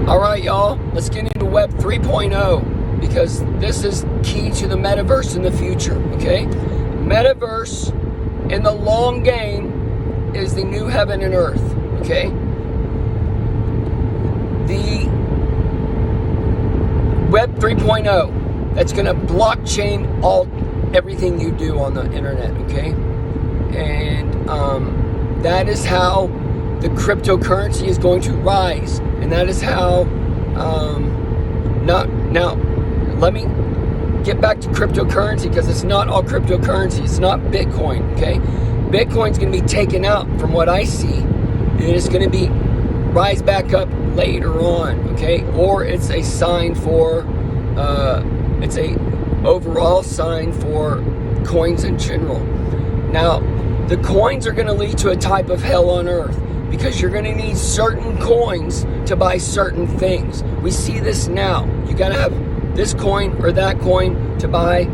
All right, y'all, let's get into Web 3.0 because this is key to the metaverse in the future, okay? Metaverse in the long game is the new heaven and earth, okay? The Web 3.0, that's going to blockchain everything you do on the internet, okay? And that is how the cryptocurrency is going to rise, and that is how now let me get back to cryptocurrency, because it's not all cryptocurrency. It's not Bitcoin, okay? Bitcoin's going to be taken out from what I see, and it's going to be rise back up later on, okay? Or it's a sign for it's a overall sign for coins in general. Now the coins are going to lead to a type of hell on earth, because you're going to need certain coins to buy certain things. We see this now. You got to have this coin or that coin to buy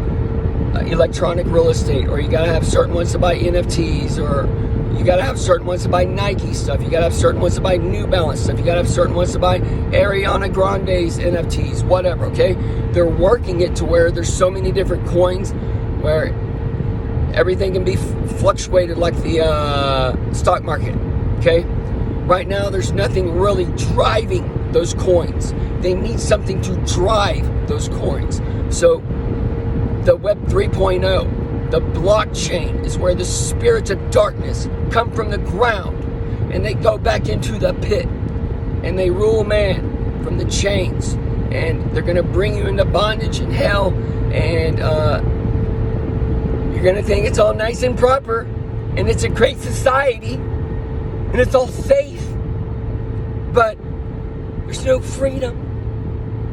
electronic real estate, or you got to have certain ones to buy NFTs, or you got to have certain ones to buy Nike stuff. You got to have certain ones to buy New Balance stuff. You got to have certain ones to buy Ariana Grande's NFTs, whatever, okay? They're working it to where there's so many different coins where everything can be fluctuated like the stock market. Okay, right now there's nothing really driving those coins. They need something to drive those coins. So the Web 3.0, the blockchain, is where the spirits of darkness come from the ground and they go back into the pit and they rule man from the chains, and they're going to bring you into bondage and hell, and you're going to think it's all nice and proper and it's a great society and it's all safe, but there's no freedom,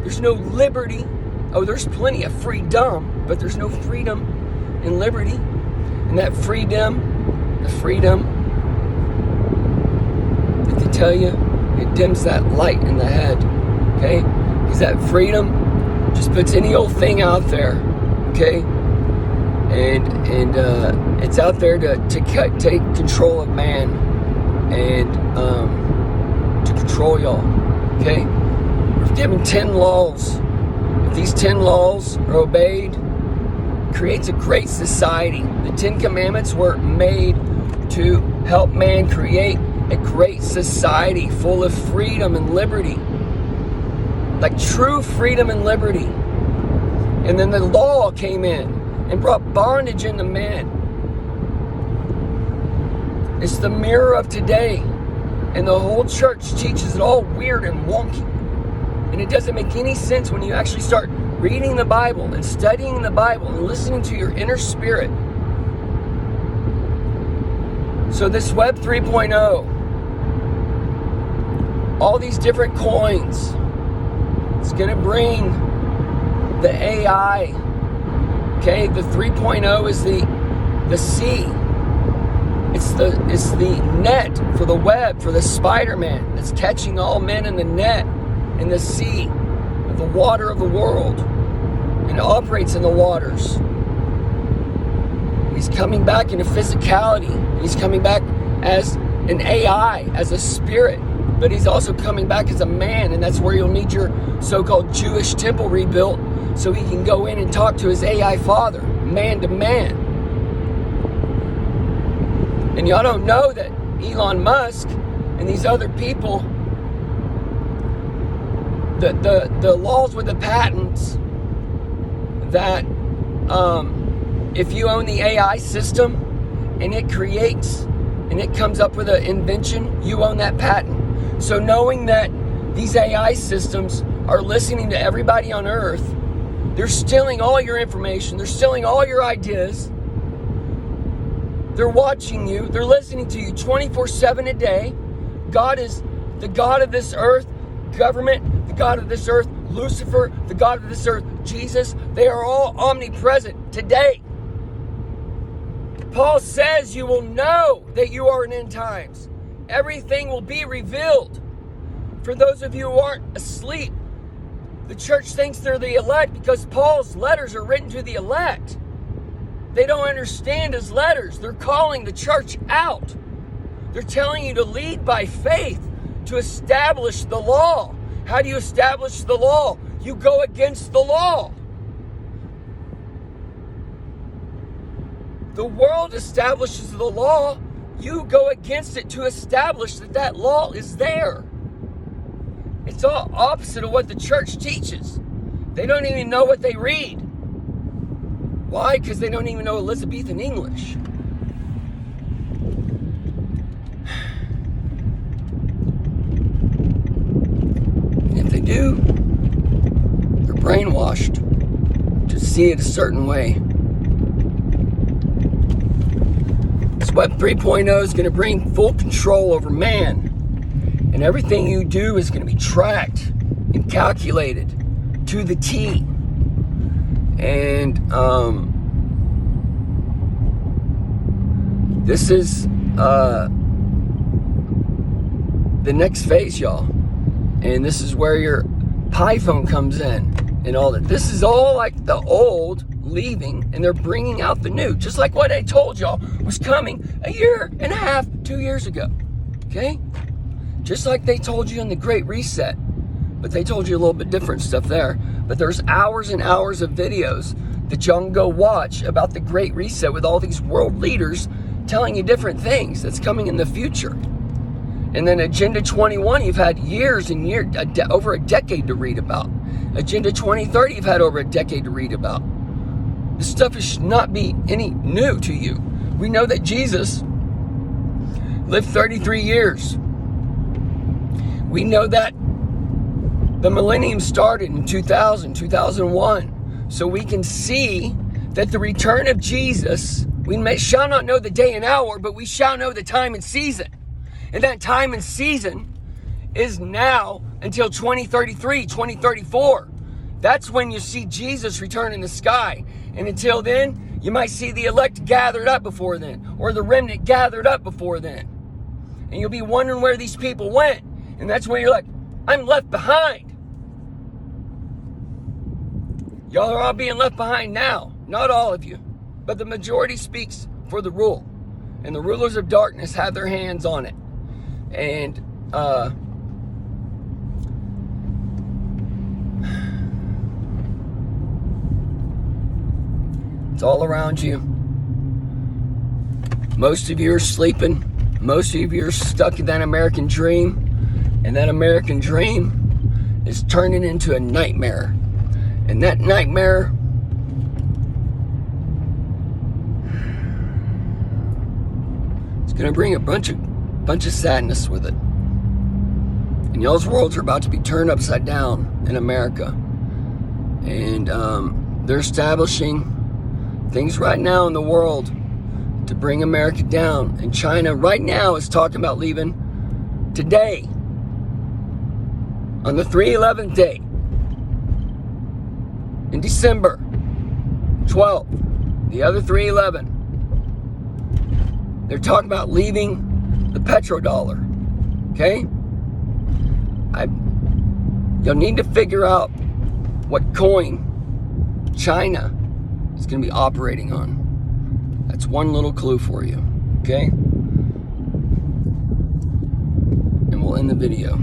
there's no liberty. Oh, there's plenty of freedom, but there's no freedom and liberty. And that freedom, the freedom that they tell you, it dims that light in the head, okay? Because that freedom just puts any old thing out there, okay? And it's out there to take control of man, and to control y'all, okay? We're given 10 laws. If these 10 laws are obeyed, it creates a great society. The 10 commandments were made to help man create a great society full of freedom and liberty, like true freedom and liberty. And then the law came in and brought bondage into man. It's the mirror of today, and the whole church teaches it all weird and wonky, and it doesn't make any sense when you actually start reading the Bible and studying the Bible and listening to your inner spirit. So this Web 3.0, all these different coins, it's going to bring the AI, okay? The 3.0 is the sea. It's the net for the web, for the Spider-Man that's catching all men in the net in the sea of the water of the world, and operates in the waters. He's coming back into physicality. He's coming back as an AI, as a spirit, but he's also coming back as a man, and that's where you'll need your so-called Jewish temple rebuilt so he can go in and talk to his AI father, man to man. And y'all don't know that Elon Musk and these other people, the laws with the patents, that if you own the AI system and it creates and it comes up with an invention, you own that patent. So knowing that these AI systems are listening to everybody on Earth, they're stealing all your information, they're stealing all your ideas. They're watching you. They're listening to you 24/7 a day. God is the God of this earth. Government, the God of this earth. Lucifer, the God of this earth. Jesus, they are all omnipresent today. Paul says you will know that you are in end times. Everything will be revealed. For those of you who aren't asleep, the church thinks they're the elect because Paul's letters are written to the elect. They don't understand his letters. They're calling the church out. They're telling you to lead by faith, to establish the law. How do you establish the law? You go against the law. The world establishes the law. You go against it to establish that that law is there. It's all opposite of what the church teaches. They don't even know what they read. Why? Because they don't even know Elizabethan English. And if they do, they're brainwashed to see it a certain way. Web 3.0 is going to bring full control over man. And everything you do is going to be tracked and calculated to the T. And this is the next phase, y'all. And this is where your Pi phone comes in and all that. This is all like the old leaving, and they're bringing out the new, just like what I told y'all was coming a year and a half, 2 years ago. Okay? Just like they told you in the Great Reset, but they told you a little bit different stuff there. But there's hours and hours of videos that y'all can go watch about the Great Reset with all these world leaders telling you different things that's coming in the future. And then Agenda 21, you've had years and years, over a decade to read about. Agenda 2030, you've had over a decade to read about. This stuff should not be any new to you. We know that Jesus lived 33 years. We know that the millennium started in 2000, 2001. So we can see that the return of Jesus, shall not know the day and hour, but we shall know the time and season. And that time and season is now until 2033, 2034. That's when you see Jesus return in the sky. And until then, you might see the elect gathered up before then, or the remnant gathered up before then. And you'll be wondering where these people went. And that's when you're like, I'm left behind. Y'all are all being left behind now. Not all of you. But the majority speaks for the rule. And the rulers of darkness have their hands on it. And, it's all around you. Most of you are sleeping. Most of you are stuck in that American dream. And that American dream is turning into a nightmare. And that nightmare is going to bring a bunch of sadness with it. And y'all's worlds are about to be turned upside down in America. And they're establishing things right now in the world to bring America down. And China right now is talking about leaving today, on the 3/11 day, in December 12th, the other 3/11. They're talking about leaving the petrodollar. Okay? You'll need to figure out what coin China is going to be operating on. That's one little clue for you. Okay? And we'll end the video.